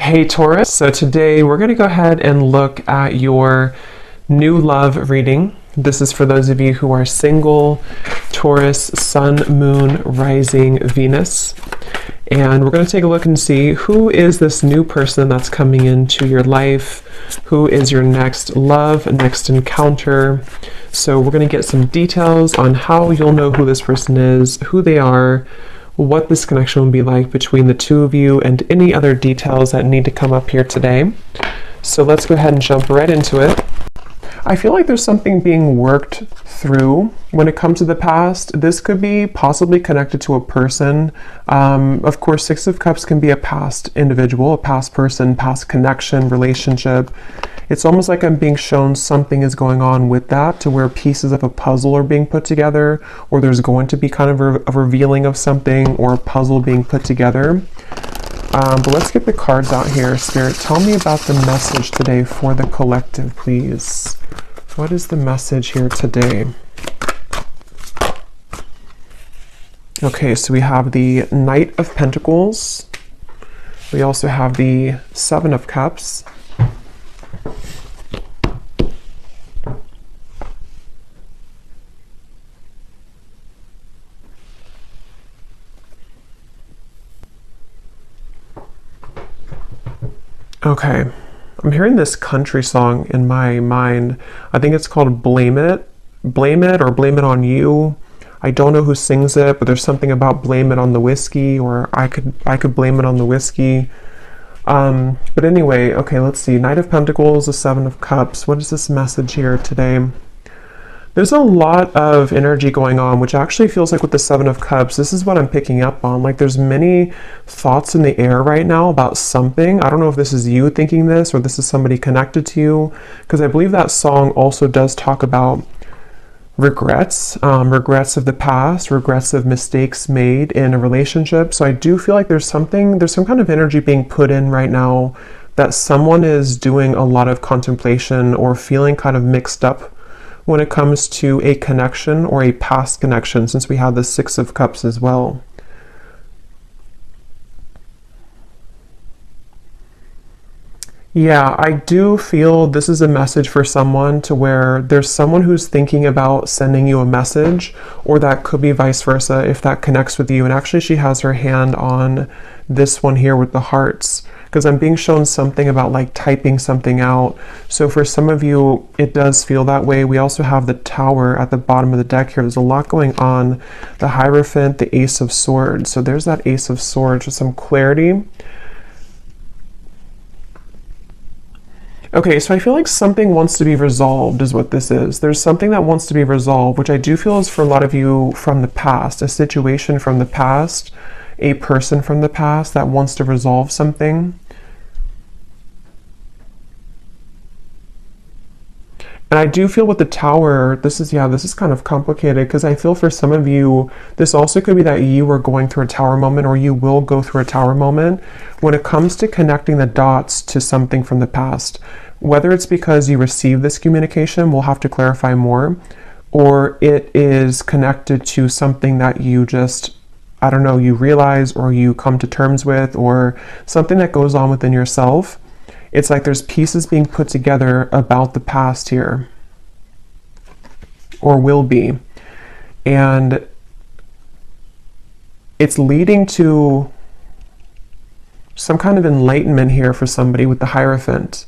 Hey Taurus, so today we're going to go ahead and look at your new love reading. This is for those of you who are single, Taurus, Sun, Moon, Rising, Venus. And we're going to take a look and see who is this new person that's coming into your life, who is your next love, next encounter. So we're going to get some details on how you'll know who this person is, who they are, what this connection will be like between the two of you, and any other details that need to come up here today. So let's go ahead and jump right into it. I feel like there's something being worked through when it comes to the past. This could be possibly connected to a person. Of course, Six of Cups can be a past individual, a past person, past connection, relationship. It's almost like I'm being shown something is going on with that, to where pieces of a puzzle are being put together, or there's going to be kind of a revealing of something, or a puzzle being put together. But let's get the cards out here. Spirit, tell me about the message today for the collective, please. What is the message here today? Okay, so we have the Knight of Pentacles. We also have the Seven of Cups. Okay, I'm hearing this country song in my mind. I think it's called Blame It or Blame It on You. I don't know who sings it, but there's something about blame it on the whiskey, or I could blame it on the whiskey. But anyway, okay, let's see. Knight of Pentacles, the Seven of Cups. What is this message here today? There's a lot of energy going on, which actually feels like with the Seven of Cups, this is what I'm picking up on. Like there's many thoughts in the air right now about something. I don't know if this is you thinking this, or this is somebody connected to you, because I believe that song also does talk about regrets, regrets of the past, regrets of mistakes made in a relationship. So I do feel like there's some kind of energy being put in right now that someone is doing a lot of contemplation or feeling kind of mixed up when it comes to a connection or a past connection, since we have the Six of Cups as well. Yeah, I do feel this is a message for someone, to where there's someone who's thinking about sending you a message, or that could be vice versa if that connects with you. And actually she has her hand on this one here with the hearts, because I'm being shown something about like typing something out. So for some of you, it does feel that way. We also have the Tower at the bottom of the deck here. There's a lot going on. The Hierophant, the Ace of Swords. So there's that Ace of Swords with some clarity. Okay, so I feel like something wants to be resolved is what this is. There's something that wants to be resolved, which I do feel is for a lot of you from the past, a situation from the past, a person from the past that wants to resolve something. And I do feel with the Tower, this is kind of complicated, because I feel for some of you, this also could be that you are going through a Tower moment, or you will go through a Tower moment when it comes to connecting the dots to something from the past. Whether it's because you received this communication, we'll have to clarify more, or it is connected to something that you just, I don't know, you realize, or you come to terms with, or something that goes on within yourself. It's like there's pieces being put together about the past here, or will be. And it's leading to some kind of enlightenment here for somebody with the Hierophant.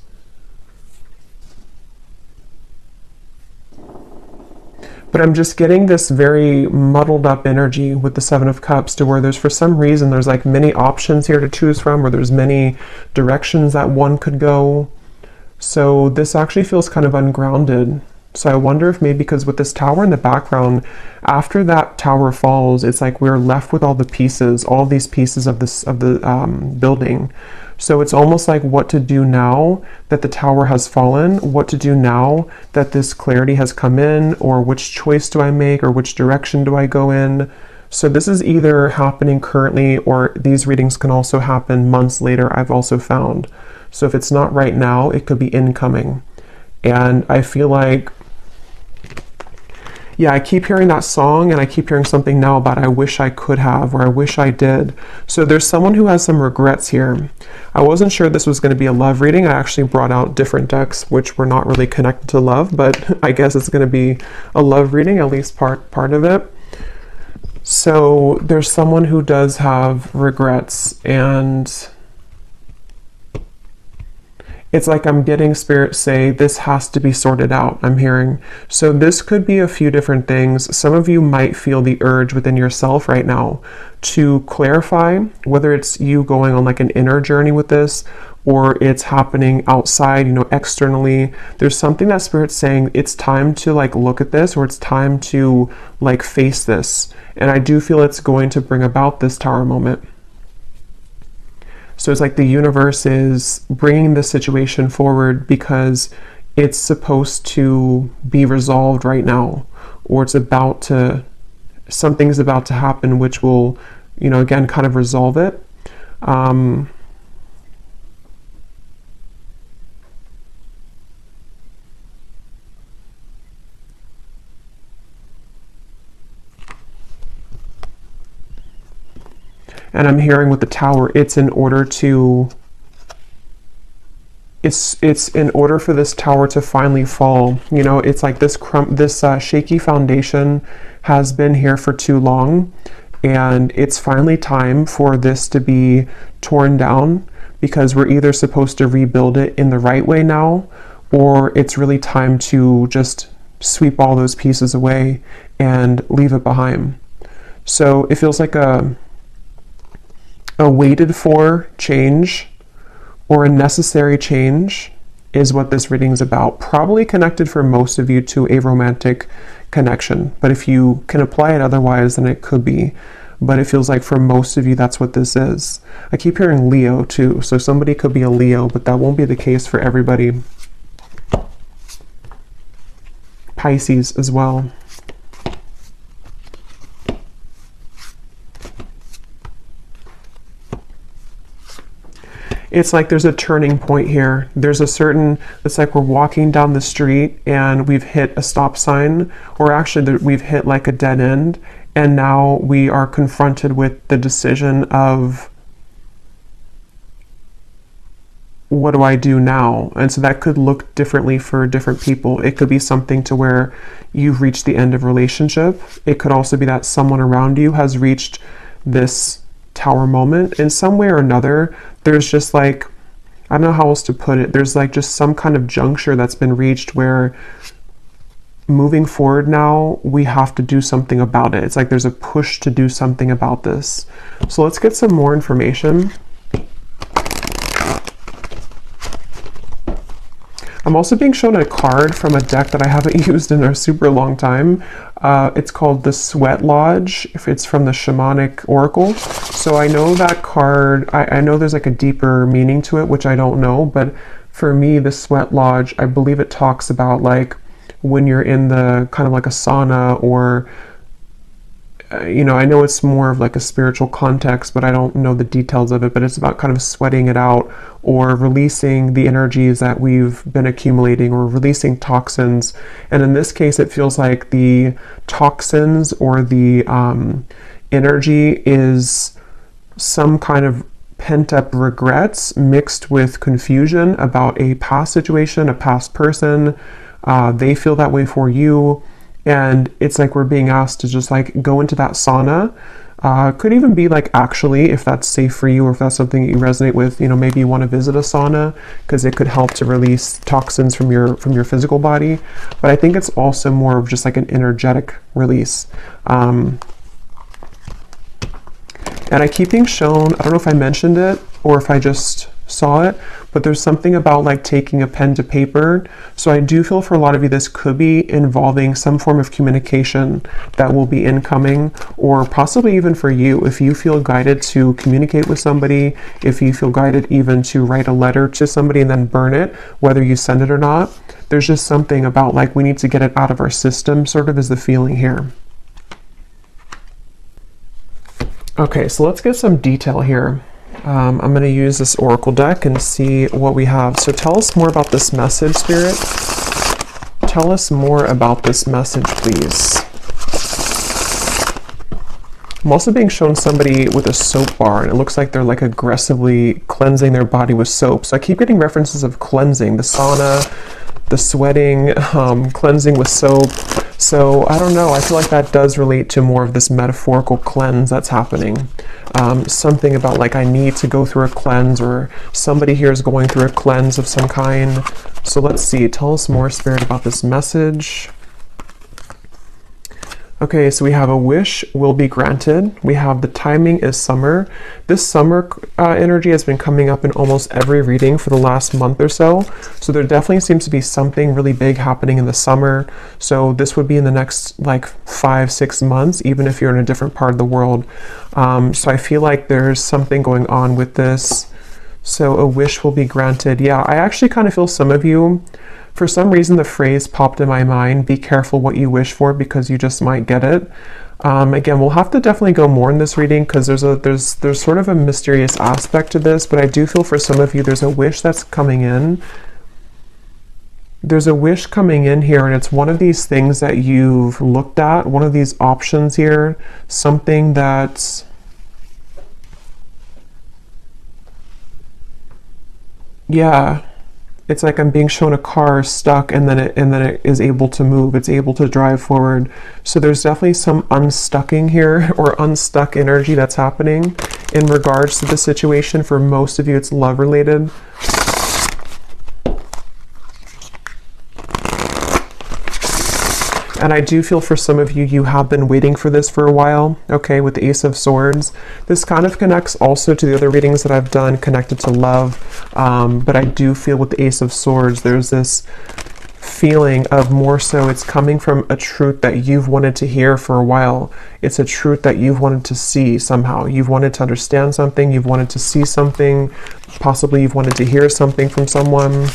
But I'm just getting this very muddled up energy with the Seven of Cups, to where there's, for some reason, there's like many options here to choose from, or there's many directions that one could go. So this actually feels kind of ungrounded. So I wonder if maybe because with this Tower in the background, after that Tower falls, it's like we're left with all the pieces, all these pieces of the building. So it's almost like what to do now that the Tower has fallen, what to do now that this clarity has come in, or which choice do I make, or which direction do I go in. So this is either happening currently, or these readings can also happen months later, I've also found. So if it's not right now, it could be incoming. And I feel like Yeah, I keep hearing that song, and I keep hearing something now about I wish I could have, or I wish I did. So there's someone who has some regrets here. I wasn't sure this was going to be a love reading. I actually brought out different decks which were not really connected to love, but I guess it's going to be a love reading, at least part of it. So there's someone who does have regrets, and it's like I'm getting spirit say this has to be sorted out, I'm hearing. So this could be a few different things. Some of you might feel the urge within yourself right now to clarify whether it's you going on like an inner journey with this, or it's happening outside, you know, externally. There's something that spirit's saying it's time to like look at this, or it's time to like face this. And I do feel it's going to bring about this Tower moment. So it's like the universe is bringing this situation forward because it's supposed to be resolved right now, or it's about to, something's about to happen which will, you know, again, kind of resolve it. And I'm hearing with the Tower, it's in order to, it's in order for this Tower to finally fall. You know, it's like this shaky foundation has been here for too long, and it's finally time for this to be torn down, because we're either supposed to rebuild it in the right way now, or it's really time to just sweep all those pieces away and leave it behind. So it feels like a waited for change, or a necessary change, is what this reading is about. Probably connected for most of you to a romantic connection, but if you can apply it otherwise, then it could be. But it feels like for most of you, that's what this is. I keep hearing Leo too, so somebody could be a Leo, but that won't be the case for everybody. Pisces as well. It's like there's a turning point here. There's a certain, it's like we're walking down the street and we've hit a stop sign, or actually we've hit like a dead end, and now we are confronted with the decision of, what do I do now? And so that could look differently for different people. It could be something to where you've reached the end of a relationship. It could also be that someone around you has reached this Tower moment in some way or another. There's just like, I don't know how else to put it, there's like just some kind of juncture that's been reached where moving forward now we have to do something about it. It's like there's a push to do something about this. So let's get some more information. I'm also being shown a card from a deck that I haven't used in a super long time. It's called the Sweat Lodge. If it's from the Shamanic Oracle. So I know that card, I know there's like a deeper meaning to it, which I don't know, but for me, the Sweat Lodge, I believe it talks about like when you're in the kind of like a sauna, or you know, I know it's more of like a spiritual context, but I don't know the details of it, but it's about kind of sweating it out, or releasing the energies that we've been accumulating, or releasing toxins. And in this case, it feels like the toxins or the energy is some kind of pent-up regrets mixed with confusion about a past situation, a past person. They feel that way for you. And it's like we're being asked to just like go into that sauna. Could even be like, actually, if that's safe for you, or if that's something that you resonate with, you know, maybe you want to visit a sauna because it could help to release toxins from your physical body. But I think it's also more of just like an energetic release. And I keep being shown, I don't know if I mentioned it or if I just saw it, but there's something about like taking a pen to paper. So I do feel for a lot of you this could be involving some form of communication that will be incoming, or possibly even for you, if you feel guided to communicate with somebody, if you feel guided even to write a letter to somebody and then burn it, whether you send it or not. There's just something about like we need to get it out of our system, sort of is the feeling here. Okay, so let's get some detail here. I'm going to use this oracle deck and see what we have. So tell us more about this message, Spirit. Tell us more about this message, please. I'm also being shown somebody with a soap bar, and it looks like they're like aggressively cleansing their body with soap. So I keep getting references of cleansing, the sauna, the sweating, cleansing with soap. So I don't know, I feel like that does relate to more of this metaphorical cleanse that's happening. Something about like I need to go through a cleanse, or somebody here is going through a cleanse of some kind. So let's see, tell us more, Spirit, about this message. Okay, so we have a wish will be granted. We have the timing is summer. This summer energy has been coming up in almost every reading for the last month or so. So there definitely seems to be something really big happening in the summer. So this would be in the next like 5-6 months, even if you're in a different part of the world. So I feel like there's something going on with this. So a wish will be granted. Yeah, I actually kind of feel some of you, for some reason, the phrase popped in my mind, be careful what you wish for because you just might get it. Again, we'll have to definitely go more in this reading because there's sort of a mysterious aspect to this, but I do feel for some of you, there's a wish that's coming in. There's a wish coming in here, and it's one of these things that you've looked at, one of these options here, something that's... Yeah. It's like I'm being shown a car stuck, and then it is able to move. It's able to drive forward. So there's definitely some unstucking here, or unstuck energy that's happening in regards to the situation. For most of you, it's love related. And I do feel for some of you, you have been waiting for this for a while, okay, with the Ace of Swords. This kind of connects also to the other readings that I've done connected to love, but I do feel with the Ace of Swords, there's this feeling of more so it's coming from a truth that you've wanted to hear for a while. It's a truth that you've wanted to see somehow. You've wanted to understand something, you've wanted to see something, possibly you've wanted to hear something from someone.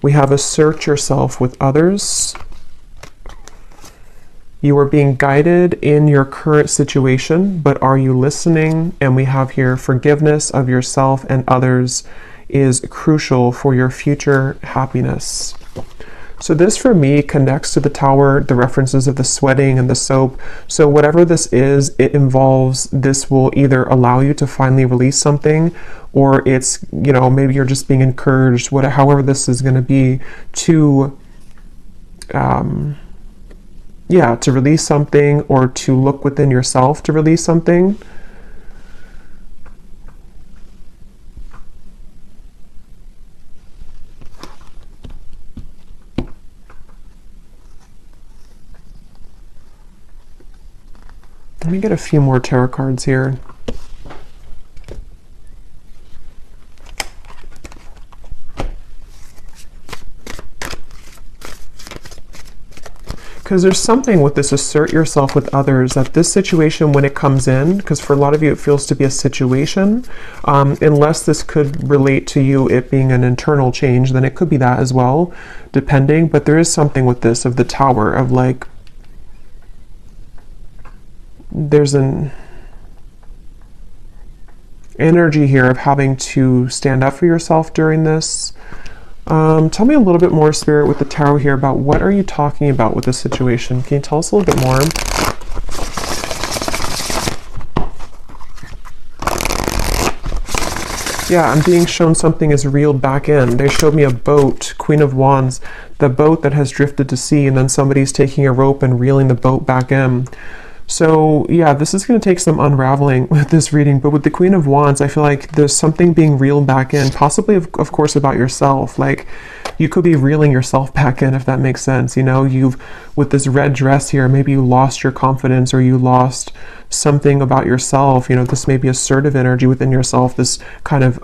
We have assert yourself with others. You are being guided in your current situation, but are you listening? And we have here forgiveness of yourself and others is crucial for your future happiness. So this for me connects to the Tower, the references of the sweating and the soap. So whatever this is, it involves, this will either allow you to finally release something, or it's, you know, maybe you're just being encouraged, however this is going to be, to to release something, or to look within yourself to release something. Let me get a few more tarot cards here. Because there's something with this assert yourself with others, that this situation, when it comes in, because for a lot of you it feels to be a situation, unless this could relate to you, it being an internal change, then it could be that as well, depending. But there is something with this of the Tower, of like, there's an energy here of having to stand up for yourself during this. Tell me a little bit more, Spirit, with the Tarot here about what are you talking about with this situation? Can you tell us a little bit more? Yeah, I'm being shown something is reeled back in. They showed me a boat, Queen of Wands, the boat that has drifted to sea, and then somebody's taking a rope and reeling the boat back in. So yeah, this is going to take some unraveling with this reading, but with the Queen of Wands, I feel like there's something being reeled back in, possibly of course about yourself. Like you could be reeling yourself back in, if that makes sense. You know, with this red dress here, maybe you lost your confidence, or you lost something about yourself. You know, this may be assertive energy within yourself, this kind of,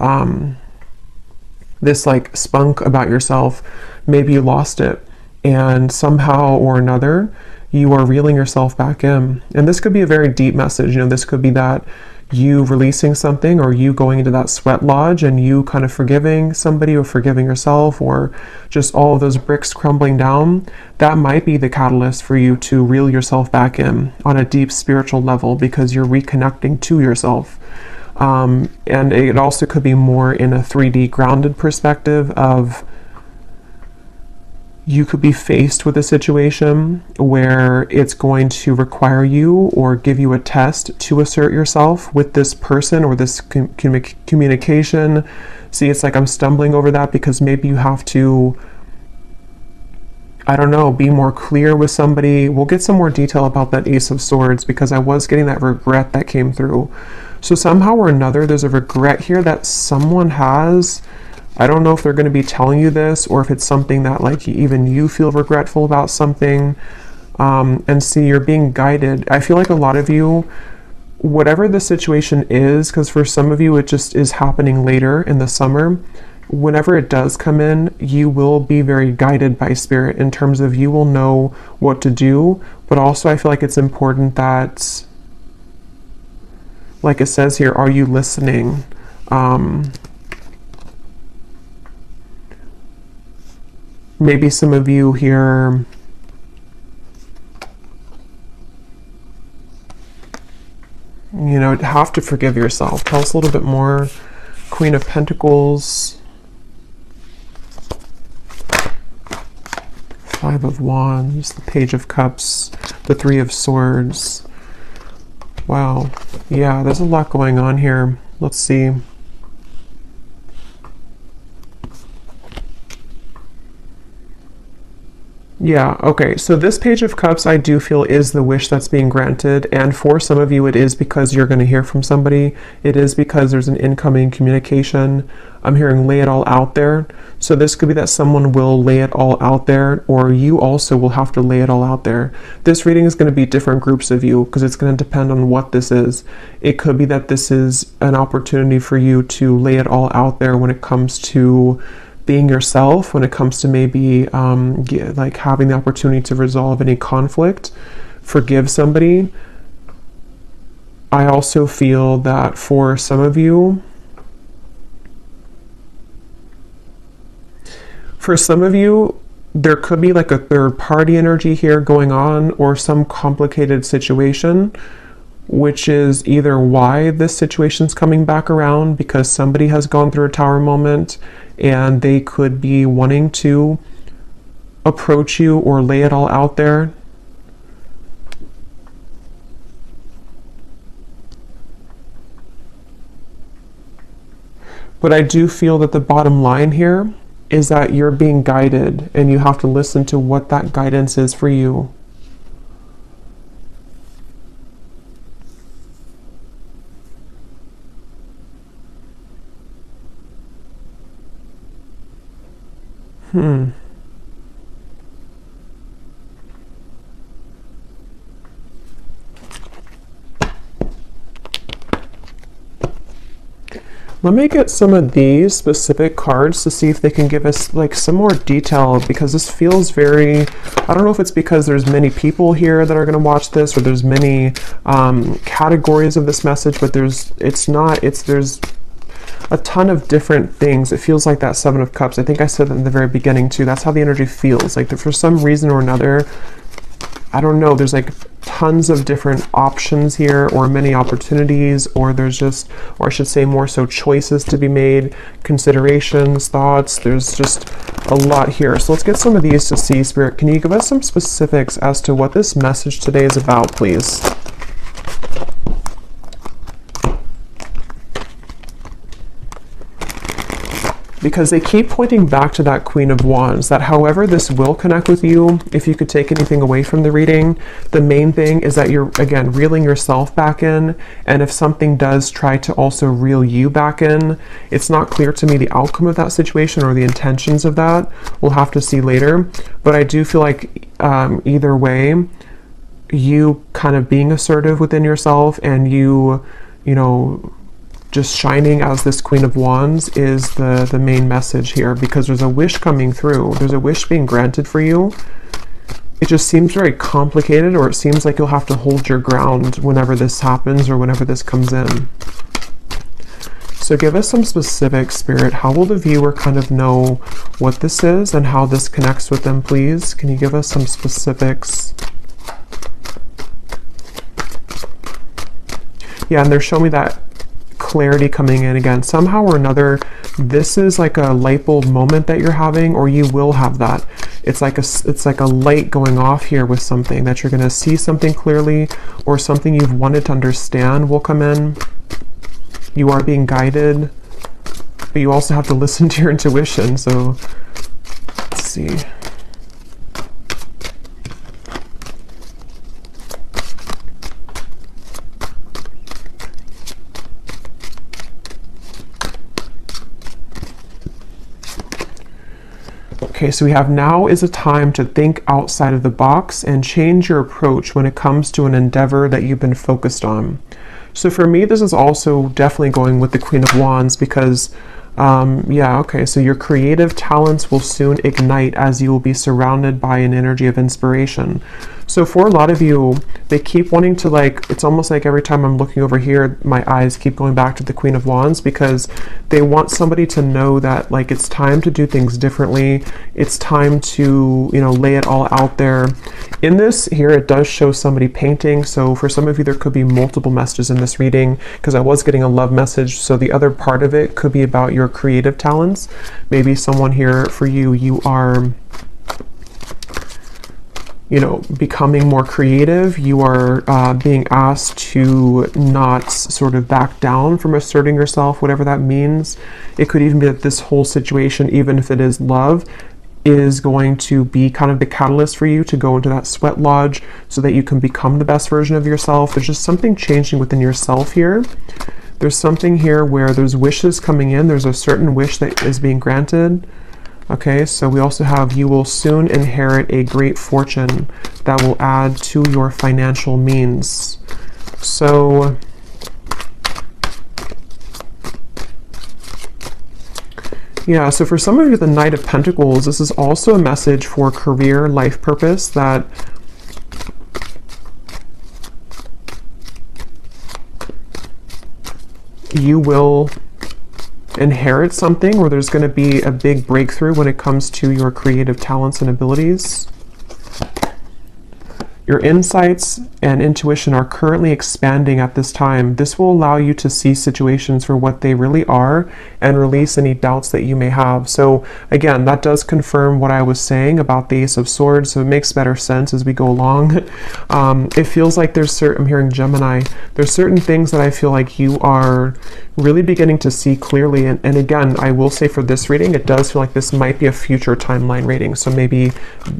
this like spunk about yourself. Maybe you lost it, and somehow or another, you are reeling yourself back in. And this could be a very deep message. You know, this could be that you releasing something, or you going into that sweat lodge and you kind of forgiving somebody, or forgiving yourself, or just all of those bricks crumbling down. That might be the catalyst for you to reel yourself back in on a deep spiritual level, because you're reconnecting to yourself. And it also could be more in a 3D grounded perspective of You could be faced with a situation where it's going to require you or give you a test to assert yourself with this person or this communication. See, it's like I'm stumbling over that because maybe you have to, I don't know, be more clear with somebody. We'll get some more detail about that Ace of Swords because I was getting that regret that came through. So somehow or another, there's a regret here that someone has. I don't know if they're going to be telling you this or if it's something that like even you feel regretful about something. And see, you're being guided. I feel like a lot of you, whatever the situation is, because for some of you it just is happening later in the summer, whenever it does come in, you will be very guided by spirit in terms of you will know what to do. But also I feel like it's important that, like it says here, are you listening? Maybe some of you here, you know, have to forgive yourself. Tell us a little bit more. Queen of Pentacles, Five of Wands, the Page of Cups, the Three of Swords. Wow. Yeah, there's a lot going on here. Let's see. Yeah, okay, so this Page of Cups I do feel is the wish that's being granted, and for some of you it is because you're going to hear from somebody. It is because there's an incoming communication. I'm hearing lay it all out there. So this could be that someone will lay it all out there, or you also will have to lay it all out there. This reading is going to be different groups of you because it's going to depend on what this is. It could be that this is an opportunity for you to lay it all out there when it comes to being yourself, when it comes to maybe like having the opportunity to resolve any conflict, forgive somebody. I also feel that for some of you, there could be like a third party energy here going on, or some complicated situation, which is either why this situation's coming back around, because somebody has gone through a Tower moment and they could be wanting to approach you or lay it all out there. But I do feel that the bottom line here is that you're being guided and you have to listen to what that guidance is for you. Let me get some of these specific cards to see if they can give us like some more detail, because this feels very, I don't know if it's because there's many people here that are going to watch this, or there's many categories of this message, but there's a ton of different things. It feels like that Seven of Cups. I think I said that in the very beginning too. That's how the energy feels. Like for some reason or another, I don't know, there's like tons of different options here, or many opportunities, or there's just, or I should say more so choices to be made, considerations, thoughts. There's just a lot here. So let's get some of these to see. Spirit, can you give us some specifics as to what this message today is about, please? Because they keep pointing back to that Queen of Wands, that however this will connect with you, if you could take anything away from the reading, the main thing is that you're, again, reeling yourself back in, and if something does try to also reel you back in, it's not clear to me the outcome of that situation or the intentions of that. We'll have to see later, but I do feel like either way, you kind of being assertive within yourself and you know, just shining as this Queen of Wands is the main message here, because there's a wish coming through. There's a wish being granted for you. It just seems very complicated, or it seems like you'll have to hold your ground whenever this happens or whenever this comes in. So give us some specific, Spirit. How will the viewer kind of know what this is and how this connects with them, please? Can you give us some specifics? Yeah, and they're showing me that clarity coming in again. Somehow or another, this is like a light bulb moment that you're having, or you will have that. it's like a light going off here with something, that you're going to see something clearly, or something you've wanted to understand will come in. You are being guided, but you also have to listen to your intuition. So let's see. Okay, so we have now is a time to think outside of the box and change your approach when it comes to an endeavor that you've been focused on. So for me, this is also definitely going with the Queen of Wands, because yeah, okay, so your creative talents will soon ignite as you will be surrounded by an energy of inspiration. So for a lot of you, they keep wanting to, like, it's almost like every time I'm looking over here, my eyes keep going back to the Queen of Wands, because they want somebody to know that, like, it's time to do things differently. It's time to, you know, lay it all out there. In this here, it does show somebody painting. So for some of you, there could be multiple messages in this reading, because I was getting a love message. So the other part of it could be about your creative talents. Maybe someone here, for you, you are, you know, becoming more creative. You are being asked to not sort of back down from asserting yourself, whatever that means. It could even be that this whole situation, even if it is love, is going to be kind of the catalyst for you to go into that sweat lodge so that you can become the best version of yourself. There's just something changing within yourself here. There's something here where there's wishes coming in. There's a certain wish that is being granted. Okay, so we also have, you will soon inherit a great fortune that will add to your financial means. So yeah, so for some of you, the Knight of Pentacles, this is also a message for career, life purpose, that you will inherit something, or there's going to be a big breakthrough when it comes to your creative talents and abilities. Your insights and intuition are currently expanding at this time. This will allow you to see situations for what they really are and release any doubts that you may have. So again, that does confirm what I was saying about the Ace of Swords, so it makes better sense as we go along. It feels like there's I'm hearing Gemini, there's certain things that I feel like you are really beginning to see clearly. And again, I will say for this reading, it does feel like this might be a future timeline reading. So maybe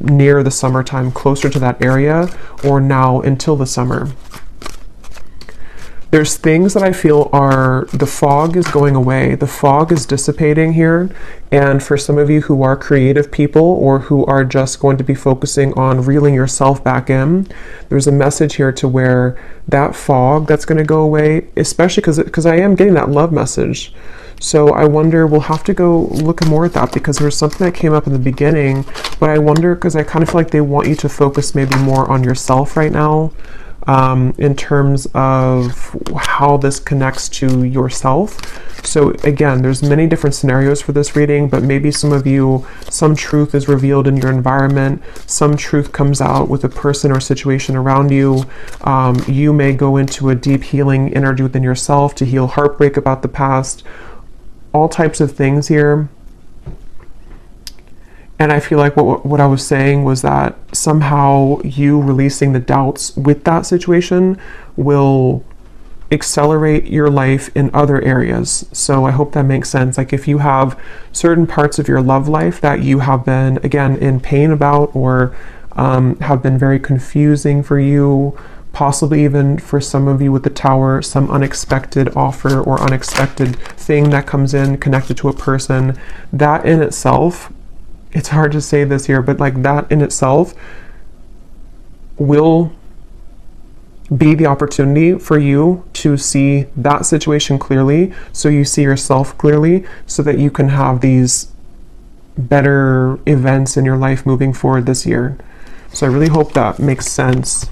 near the summertime, closer to that area, or now until the summer. There's things that I feel are, the fog is going away. The fog is dissipating here. And for some of you who are creative people, or who are just going to be focusing on reeling yourself back in, there's a message here to where that fog that's going to go away, especially because I am getting that love message. So I wonder, we'll have to go look more at that, because there's something that came up in the beginning, but I wonder, because I kind of feel like they want you to focus maybe more on yourself right now, in terms of how this connects to yourself. So again, there's many different scenarios for this reading, but maybe some of you, some truth is revealed in your environment, some truth comes out with a person or situation around you. You may go into a deep healing energy within yourself to heal heartbreak about the past, all types of things here. And I feel like what I was saying was that somehow you releasing the doubts with that situation will accelerate your life in other areas. So I hope that makes sense. Like if you have certain parts of your love life that you have been, again, in pain about, or have been very confusing for you, possibly even for some of you with the Tower, some unexpected offer or unexpected thing that comes in connected to a person, that in itself, it's hard to say this here, but like that in itself will be the opportunity for you to see that situation clearly, so you see yourself clearly, so that you can have these better events in your life moving forward this year. So I really hope that makes sense.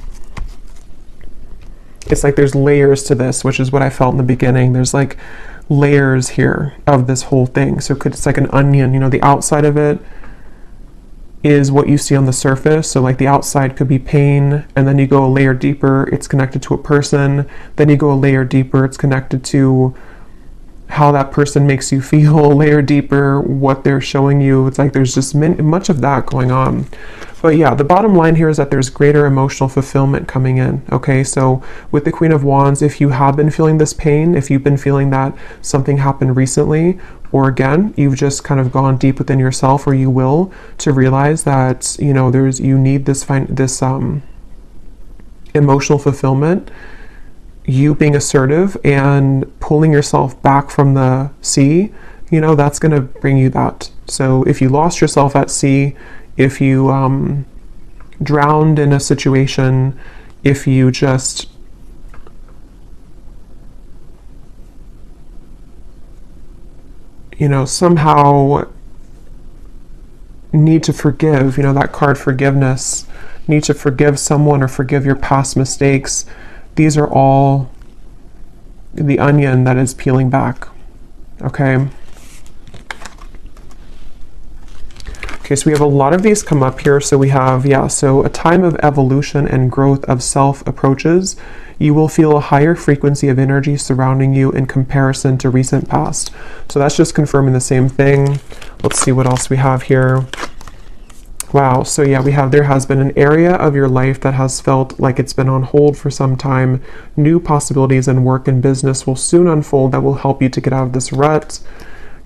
It's like there's layers to this, which is what I felt in the beginning. There's like layers here of this whole thing. So it's like an onion, you know, the outside of it is what you see on the surface. So like the outside could be pain, and then you go a layer deeper, it's connected to a person. Then you go a layer deeper, it's connected to how that person makes you feel, layer deeper, what they're showing you. It's like there's just much of that going on. But yeah, the bottom line here is that there's greater emotional fulfillment coming in. Okay, so with the Queen of Wands, if you have been feeling this pain, if you've been feeling that something happened recently, or again, you've just kind of gone deep within yourself, or you will, to realize that, you know, you need this emotional fulfillment, you being assertive and pulling yourself back from the sea, you know, that's going to bring you that. So if you lost yourself at sea, if you drowned in a situation, if you just somehow need to forgive, that card forgiveness, need to forgive someone or forgive your past mistakes. These are all the onion that is peeling back. Okay. Okay, so we have a lot of these come up here. So we have, so a time of evolution and growth of self approaches. You will feel a higher frequency of energy surrounding you in comparison to recent past. So that's just confirming the same thing. Let's see what else we have here. Wow, so yeah, we have, there has been an area of your life that has felt like it's been on hold for some time. New possibilities in work and business will soon unfold that will help you to get out of this rut.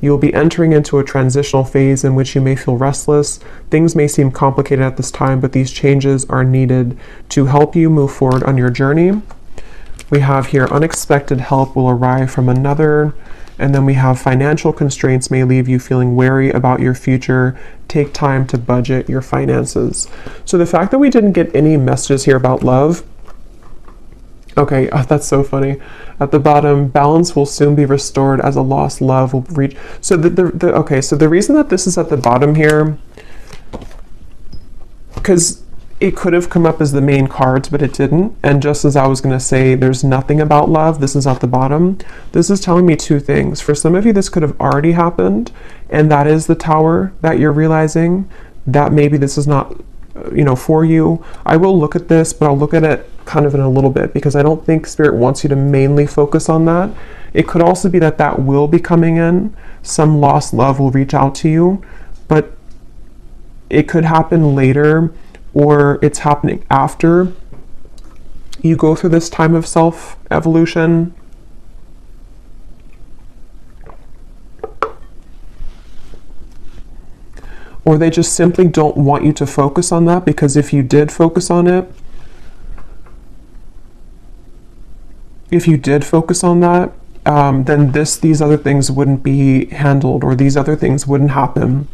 You'll be entering into a transitional phase in which you may feel restless. Things may seem complicated at this time, but these changes are needed to help you move forward on your journey. We have here, unexpected help will arrive from another. And then we have, financial constraints may leave you feeling wary about your future. Take time to budget your finances. So the fact that we didn't get any messages here about love. Okay, that's so funny. At the bottom, balance will soon be restored as a lost love will reach. So so the reason that this is at the bottom here, because it could have come up as the main cards, but it didn't. And just as I was going to say, there's nothing about love, this is at the bottom. This is telling me two things. For some of you, this could have already happened, and that is the Tower that you're realizing that maybe this is not, for you. I will look at this, but I'll look at it kind of in a little bit, because I don't think Spirit wants you to mainly focus on that. It could also be that that will be coming in. Some lost love will reach out to you, but it could happen later, or it's happening after you go through this time of self-evolution. Or they just simply don't want you to focus on that, because if you did focus on it, then these other things wouldn't be handled, or these other things wouldn't happen.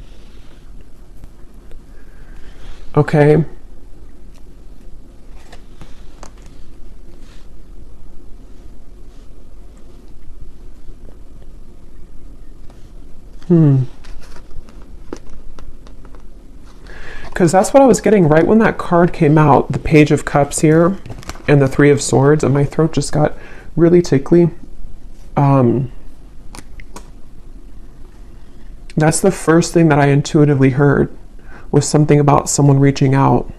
Okay. Because that's what I was getting right when that card came out, the Page of Cups here and the Three of Swords, and my throat just got really tickly. That's the first thing that I intuitively heard, was something about someone reaching out.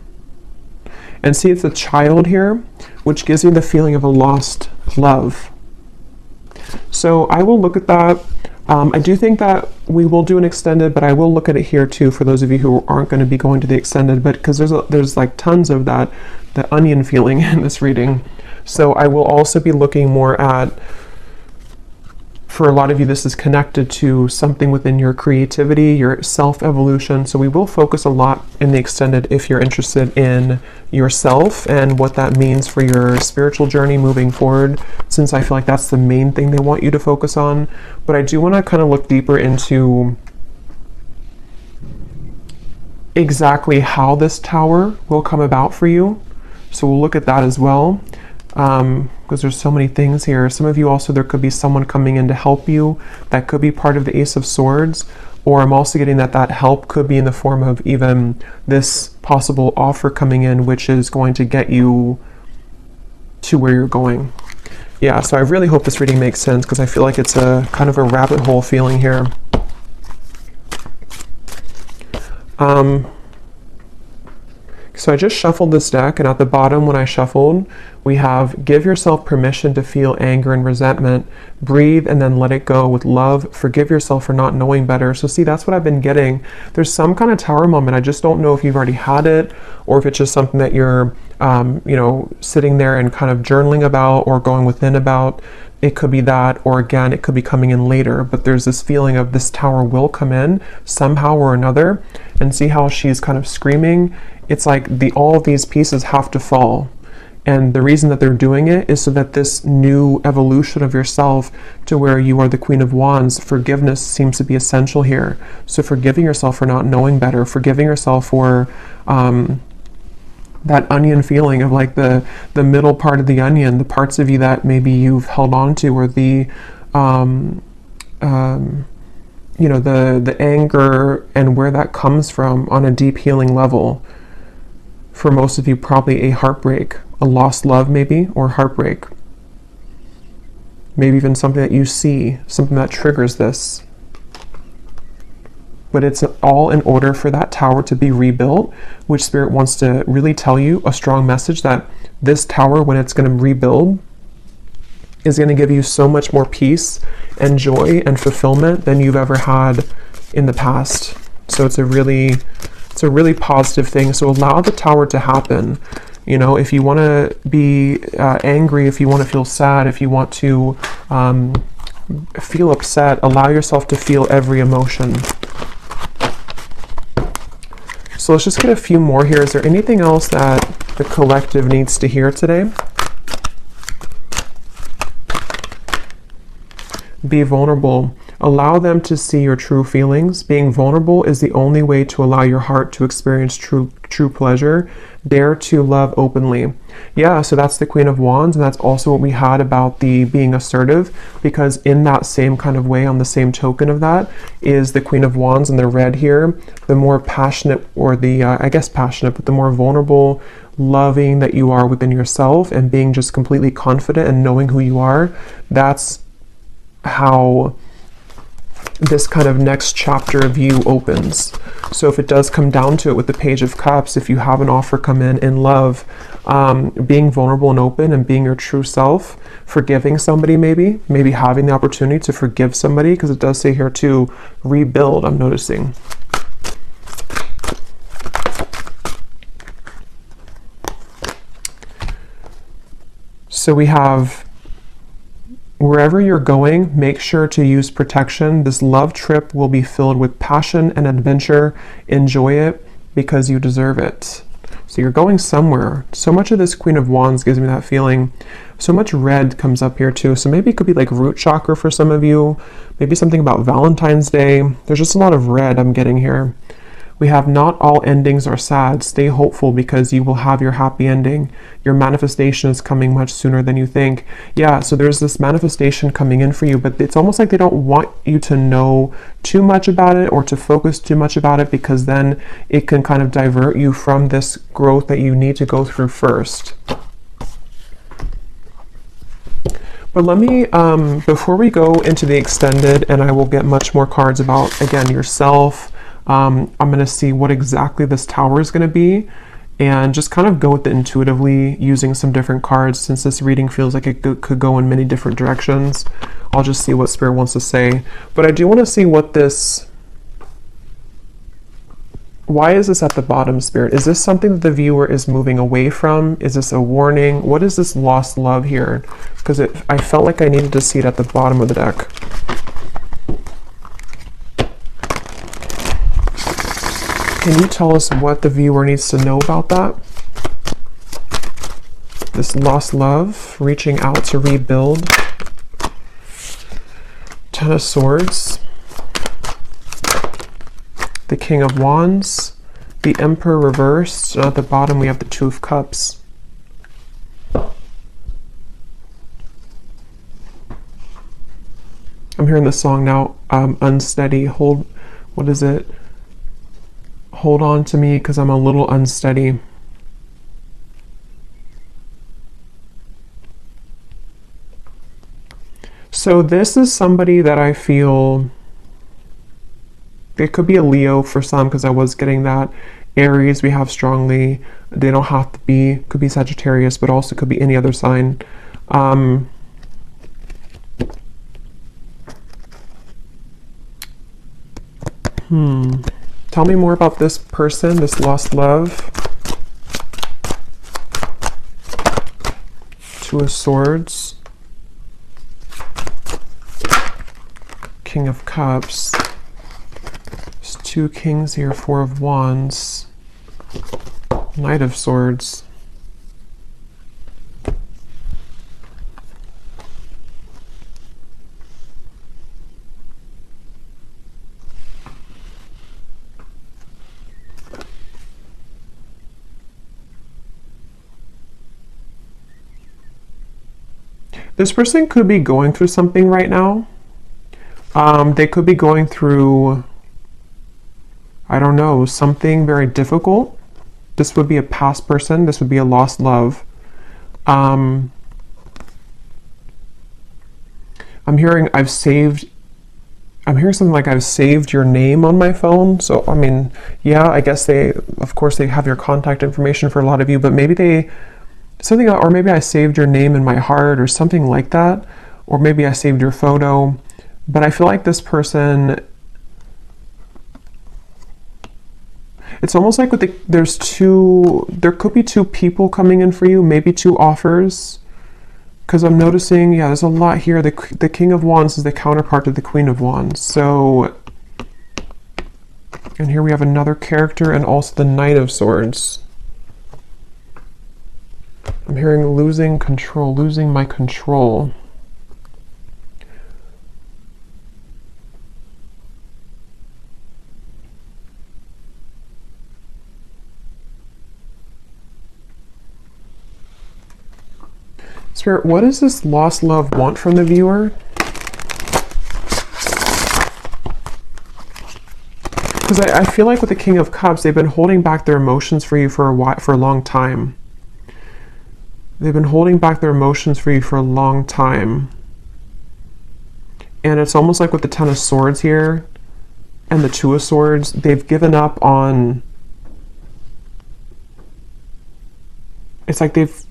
And see, it's a child here, which gives me the feeling of a lost love. So I will look at that. I do think that we will do an extended, but I will look at it here too, for those of you who aren't going to be going to the extended, but because there's like tons of that, the onion feeling in this reading. So I will also be looking more at, for a lot of you, this is connected to something within your creativity, your self-evolution. So we will focus a lot in the extended if you're interested in yourself and what that means for your spiritual journey moving forward, since I feel like that's the main thing they want you to focus on. But I do want to kind of look deeper into exactly how this Tower will come about for you. So we'll look at that as well. Because there's so many things here. Some of you also, there could be someone coming in to help you. That could be part of the Ace of Swords. Or I'm also getting that help could be in the form of even this possible offer coming in, which is going to get you to where you're going. Yeah, so I really hope this reading makes sense, because I feel like it's a kind of a rabbit hole feeling here. So I just shuffled this deck, and at the bottom when I shuffled, we have give yourself permission to feel anger and resentment, breathe and then let it go with love, forgive yourself for not knowing better. So see, that's what I've been getting. There's some kind of tower moment. I just don't know if you've already had it or if it's just something that you're, sitting there and kind of journaling about or going within about. It could be that, or again, it could be coming in later, but there's this feeling of this tower will come in somehow or another. And see how she's kind of screaming. It's like all of these pieces have to fall. And the reason that they're doing it is so that this new evolution of yourself to where you are the Queen of Wands, forgiveness seems to be essential here. So forgiving yourself for not knowing better, forgiving yourself for that onion feeling of like the middle part of the onion, the parts of you that maybe you've held on to, or the anger and where that comes from on a deep healing level. For most of you, probably a heartbreak, a lost love maybe, or heartbreak. Maybe even something that you see, something that triggers this. But it's all in order for that tower to be rebuilt, which Spirit wants to really tell you a strong message that this tower, when it's going to rebuild, is going to give you so much more peace and joy and fulfillment than you've ever had in the past. So it's a really positive thing. So allow the tower to happen. If you want to be angry, if you want to feel sad, if you want to feel upset, allow yourself to feel every emotion. So let's just get a few more here. Is there anything else that the collective needs to hear today? Be vulnerable. Allow them to see your true feelings. Being vulnerable is the only way to allow your heart to experience true pleasure. Dare to love openly. Yeah, so that's the Queen of Wands, and that's also what we had about the being assertive, because in that same kind of way, on the same token of that, is the Queen of Wands in the red here. The more passionate, or passionate, but the more vulnerable, loving that you are within yourself, and being just completely confident and knowing who you are, that's how this kind of next chapter of you opens. So if it does come down to it with the Page of Cups, if you have an offer come in love, being vulnerable and open and being your true self, forgiving somebody, maybe having the opportunity to forgive somebody, because it does say here to rebuild, I'm noticing. So we have, wherever you're going, make sure to use protection. This love trip will be filled with passion and adventure. Enjoy it because you deserve it. So you're going somewhere. So much of this Queen of Wands gives me that feeling. So much red comes up here too. So maybe it could be like root chakra for some of you. Maybe something about Valentine's Day. There's just a lot of red I'm getting here. We have not all endings are sad. Stay hopeful because you will have your happy ending. Your manifestation is coming much sooner than you think. Yeah, so there's this manifestation coming in for you, but it's almost like they don't want you to know too much about it or to focus too much about it, because then it can kind of divert you from this growth that you need to go through first. But let me, before we go into the extended, and I will get much more cards about, again, yourself, I'm going to see what exactly this tower is going to be, and just kind of go with it intuitively using some different cards, since this reading feels like it could go in many different directions. I'll just see what Spirit wants to say. But I do want to see what this... Why is this at the bottom, Spirit? Is this something that the viewer is moving away from? Is this a warning? What is this lost love here? Because I felt like I needed to see it at the bottom of the deck. Can you tell us what the viewer needs to know about that? This lost love, reaching out to rebuild. Ten of Swords. The King of Wands. The Emperor reversed. And at the bottom we have the Two of Cups. I'm hearing the song now, Unsteady. What is it? Hold on to me because I'm a little unsteady. So this is somebody that I feel, it could be a Leo for some, because I was getting that, Aries we have strongly. They don't have to be, could be Sagittarius, but also could be any other sign. Tell me more about this person, this lost love. Two of Swords. King of Cups. There's two Kings here, Four of Wands. Knight of Swords. This person could be going through something right now. They could be going through, I don't know, something very difficult. This would be a past person. This would be a lost love. I'm hearing something like I've saved your name on my phone. So, I mean, yeah, I guess of course they have your contact information for a lot of you, but maybe or maybe I saved your name in my heart or something like that. Or maybe I saved your photo. But I feel like this person, it's almost like there could be two people coming in for you, maybe two offers. Because I'm noticing, yeah, there's a lot here. The King of Wands is the counterpart to the Queen of Wands. So, and here we have another character and also the Knight of Swords. I'm hearing losing control, losing my control. Spirit, what does this lost love want from the viewer? Because I feel like with the King of Cups, they've been holding back their emotions for you for a long time. They've been holding back their emotions for you for a long time. And it's almost like with the Ten of Swords here and the Two of Swords, they've given up on... It's like they've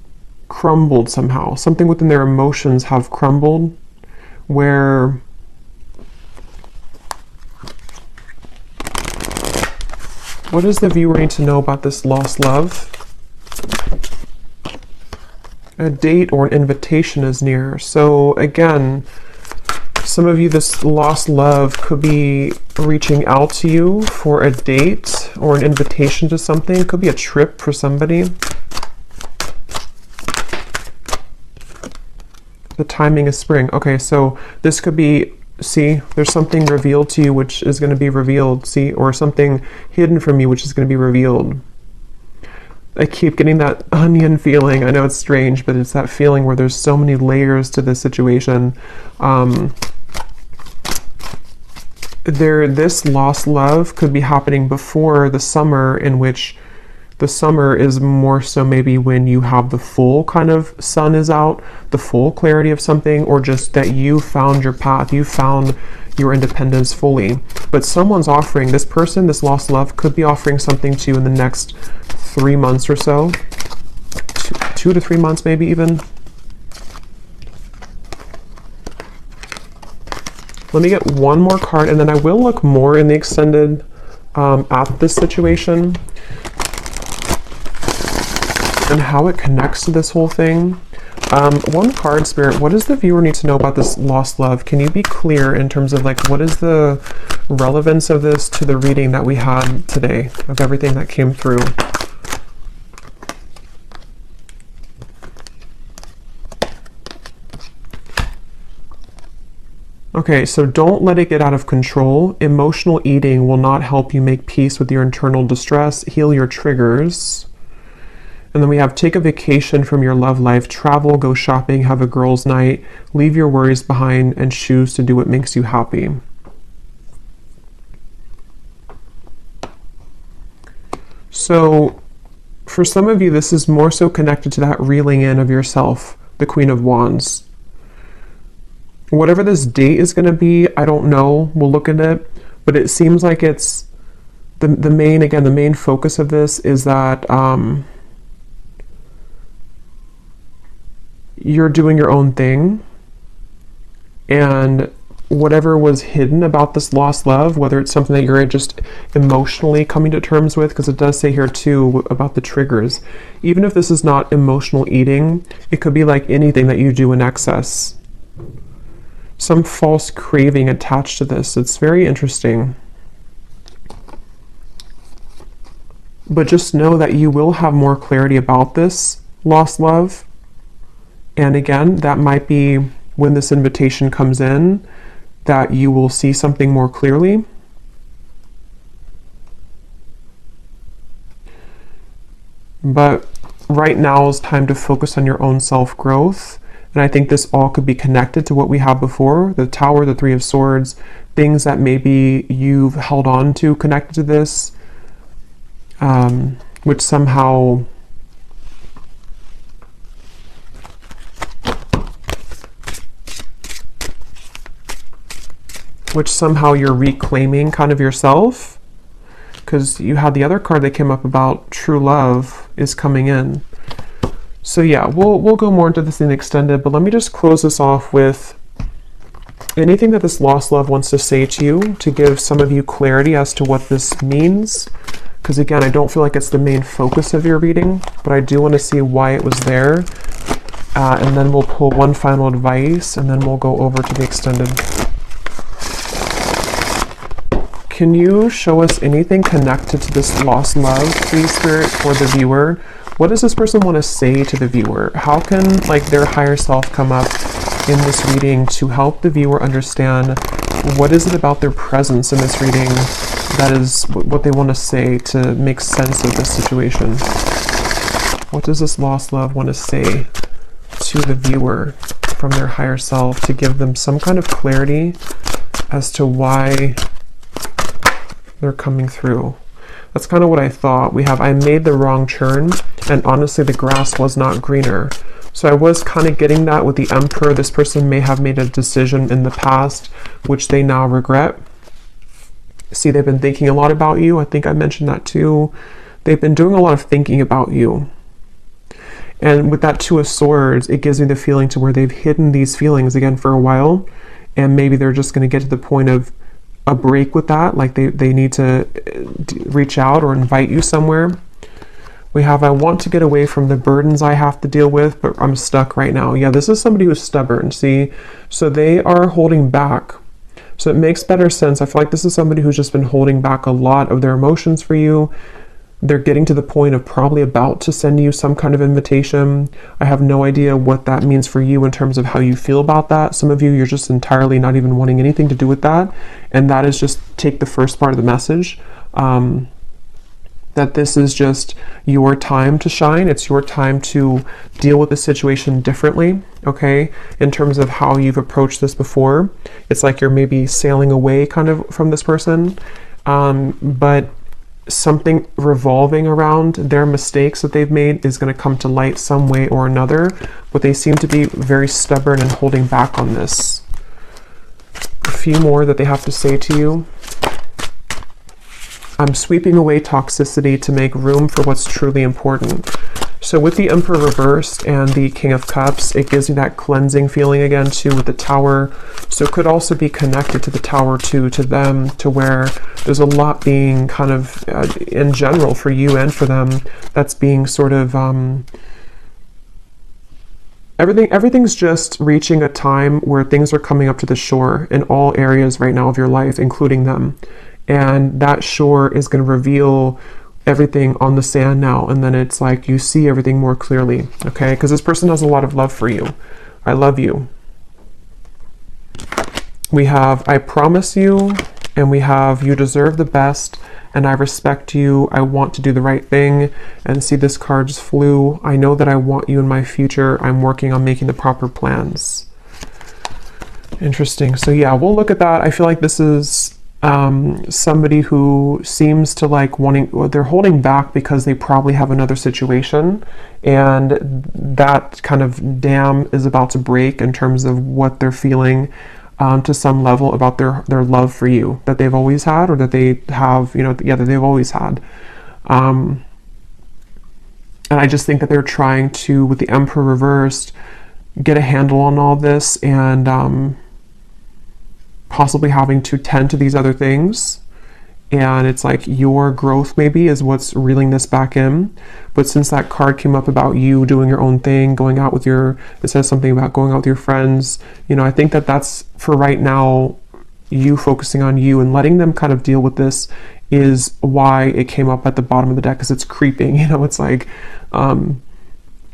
crumbled somehow. Something within their emotions have crumbled where... What does the viewer need to know about this lost love? A date or an invitation is near. So again, some of you, this lost love could be reaching out to you for a date or an invitation to something. It could be a trip for somebody. The timing is spring. Okay, so this could be, see, there's something revealed to you which is going to be revealed, see, or something hidden from you which is going to be revealed. I keep getting that onion feeling. I know it's strange, but it's that feeling where there's so many layers to this situation. This lost love could be happening before the summer, in which the summer is more so maybe when you have the full kind of sun is out, the full clarity of something, or just that you found your path, you found your independence fully. But someone's offering, this person, this lost love could be offering something to you in the next 3 months or so, 2 to 3 months maybe even. Let me get one more card and then I will look more in the extended at this situation and how it connects to this whole thing. One card, Spirit, what does the viewer need to know about this lost love? Can you be clear in terms of like, what is the relevance of this to the reading that we had today, of everything that came through? Okay, so don't let it get out of control. Emotional eating will not help you make peace with your internal distress, heal your triggers. And then we have take a vacation from your love life, travel, go shopping, have a girls' night, leave your worries behind, and choose to do what makes you happy. So for some of you, this is more so connected to that reeling in of yourself, the Queen of Wands. Whatever this date is going to be, I don't know. We'll look at it. But it seems like it's the main focus of this is that you're doing your own thing, and whatever was hidden about this lost love, whether it's something that you're just emotionally coming to terms with, because it does say here too about the triggers, even if this is not emotional eating, it could be like anything that you do in excess, some false craving attached to this. It's very interesting. But just know that you will have more clarity about this lost love. And again, that might be when this invitation comes in, that you will see something more clearly. But right now is time to focus on your own self-growth. And I think this all could be connected to what we have before, the Tower, the Three of Swords, things that maybe you've held on to connected to this, which somehow you're reclaiming kind of yourself, because you had the other card that came up about true love is coming in. So yeah, we'll go more into this in extended, but let me just close this off with anything that this lost love wants to say to you, to give some of you clarity as to what this means. Because again, I don't feel like it's the main focus of your reading, but I do want to see why it was there. And then we'll pull one final advice, and then we'll go over to the extended. Can you show us anything connected to this lost love, please, Spirit, for the viewer? What does this person want to say to the viewer? How can like their higher self come up in this reading to help the viewer understand what is it about their presence in this reading that is what they want to say to make sense of this situation? What does this lost love want to say to the viewer from their higher self to give them some kind of clarity as to why they're coming through? That's kind of what I thought. We have, I made the wrong turn, and honestly the grass was not greener. So I was kind of getting that with the Emperor. This person may have made a decision in the past which they now regret. See, they've been thinking a lot about you. I think I mentioned that too. They've been doing a lot of thinking about you. And with that Two of Swords, it gives me the feeling to where they've hidden these feelings again for a while, and maybe they're just going to get to the point of a break with that, like they need to reach out or invite you somewhere. We have, I want to get away from the burdens I have to deal with, but I'm stuck right now. Yeah, this is somebody who's stubborn, see? So they are holding back. So it makes better sense. I feel like this is somebody who's just been holding back a lot of their emotions for you. They're getting to the point of probably about to send you some kind of invitation. I have no idea what that means for you in terms of how you feel about that. Some of you, you're just entirely not even wanting anything to do with that. And that is just take the first part of the message. That this is just your time to shine. It's your time to deal with the situation differently, okay? In terms of how you've approached this before. It's like you're maybe sailing away kind of from this person. But something revolving around their mistakes that they've made is going to come to light some way or another, but they seem to be very stubborn and holding back on this. A few more that they have to say to you. I'm sweeping away toxicity to make room for what's truly important. So with the Emperor reversed and the King of Cups, it gives you that cleansing feeling again too with the Tower. So it could also be connected to the Tower too, to them, to where there's a lot being kind of in general for you and for them that's being sort of everything's just reaching a time where things are coming up to the shore in all areas right now of your life, including them. And that shore is going to reveal everything on the sand now, and then it's like you see everything more clearly, okay? Because this person has a lot of love for you. I love you. We have I promise you, and we have you deserve the best, and I respect you. I want to do the right thing. And see, this card just flew. I know that I want you in my future. I'm working on making the proper plans. Interesting. So yeah, we'll look at that. I feel like this is somebody who seems to like they're holding back because they probably have another situation, and that kind of dam is about to break in terms of what they're feeling. to some level about their love for you that they've always had, or that they have, you know, yeah, that they've always had. And I just think that they're trying to, with the Emperor reversed, get a handle on all this, and possibly having to tend to these other things. And it's like your growth maybe is what's reeling this back in. But since that card came up about you doing your own thing, going out with it says something about going out with your friends, you know, I think that that's, for right now, you focusing on you and letting them kind of deal with this is why it came up at the bottom of the deck, because it's creeping, you know, it's like,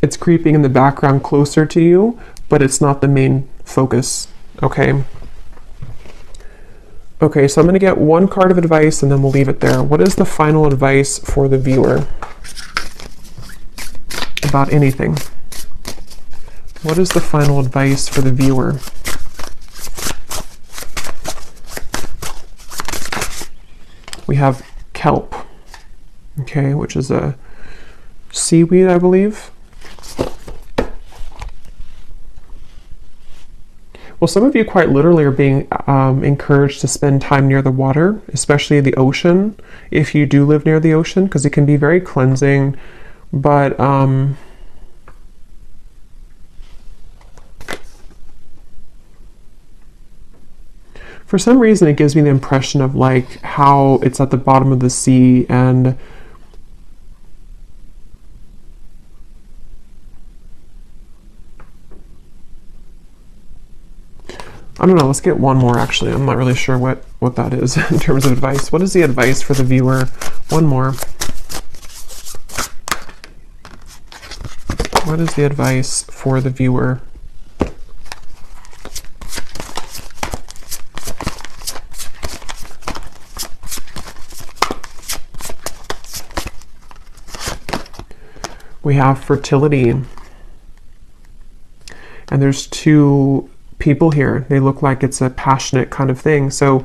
it's creeping in the background closer to you, but it's not the main focus, okay? Okay, so I'm going to get one card of advice and then we'll leave it there. What is the final advice for the viewer about anything? What is the final advice for the viewer? We have kelp, okay, which is a seaweed, I believe. Well, some of you quite literally are being encouraged to spend time near the water, especially the ocean, if you do live near the ocean, because it can be very cleansing. But for some reason, it gives me the impression of like how it's at the bottom of the sea, and I don't know, let's get one more actually. I'm not really sure what that is in terms of advice. What is the advice for the viewer? One more. What is the advice for the viewer? We have fertility. And there's two people here. They look like it's a passionate kind of thing. So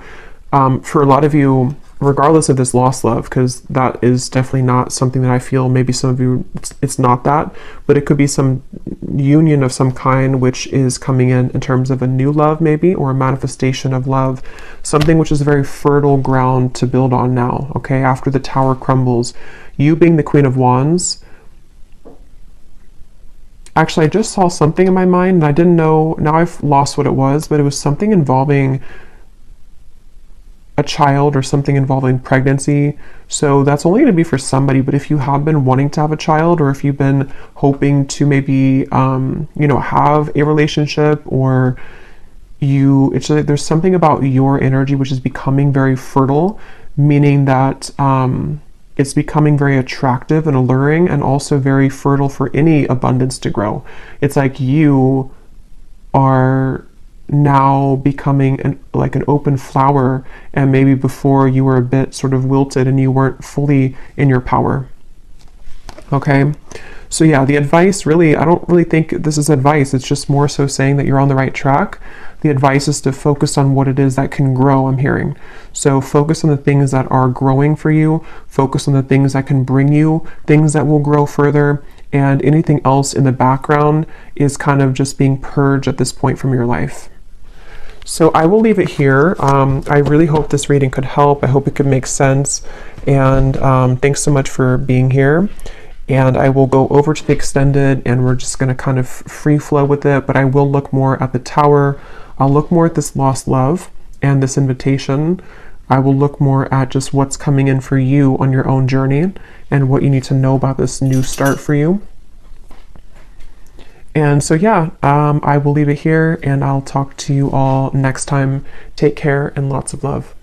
for a lot of you, regardless of this lost love, because that is definitely not something that I feel, maybe some of you, it's not that, but it could be some union of some kind which is coming in terms of a new love maybe, or a manifestation of love, something which is very fertile ground to build on now, okay? After the tower crumbles, you being the Queen of Wands. Actually, I just saw something in my mind and I didn't know, now I've lost what it was, but it was something involving a child or something involving pregnancy. So that's only going to be for somebody, but if you have been wanting to have a child, or if you've been hoping to maybe, you know, have a relationship, or it's like there's something about your energy which is becoming very fertile, meaning that, it's becoming very attractive and alluring, and also very fertile for any abundance to grow. It's like you are now becoming like an open flower, and maybe before you were a bit sort of wilted and you weren't fully in your power. Okay, so yeah, the advice really, I don't really think this is advice. It's just more so saying that you're on the right track. The advice is to focus on what it is that can grow, I'm hearing. So focus on the things that are growing for you, focus on the things that can bring you things that will grow further, and anything else in the background is kind of just being purged at this point from your life. So I will leave it here. I really hope this reading could help. I hope it could make sense. And thanks so much for being here. And I will go over to the extended, and we're just going to kind of free flow with it. But I will look more at the tower. I'll look more at this lost love and this invitation. I will look more at just what's coming in for you on your own journey, and what you need to know about this new start for you. And so, yeah, I will leave it here, and I'll talk to you all next time. Take care and lots of love.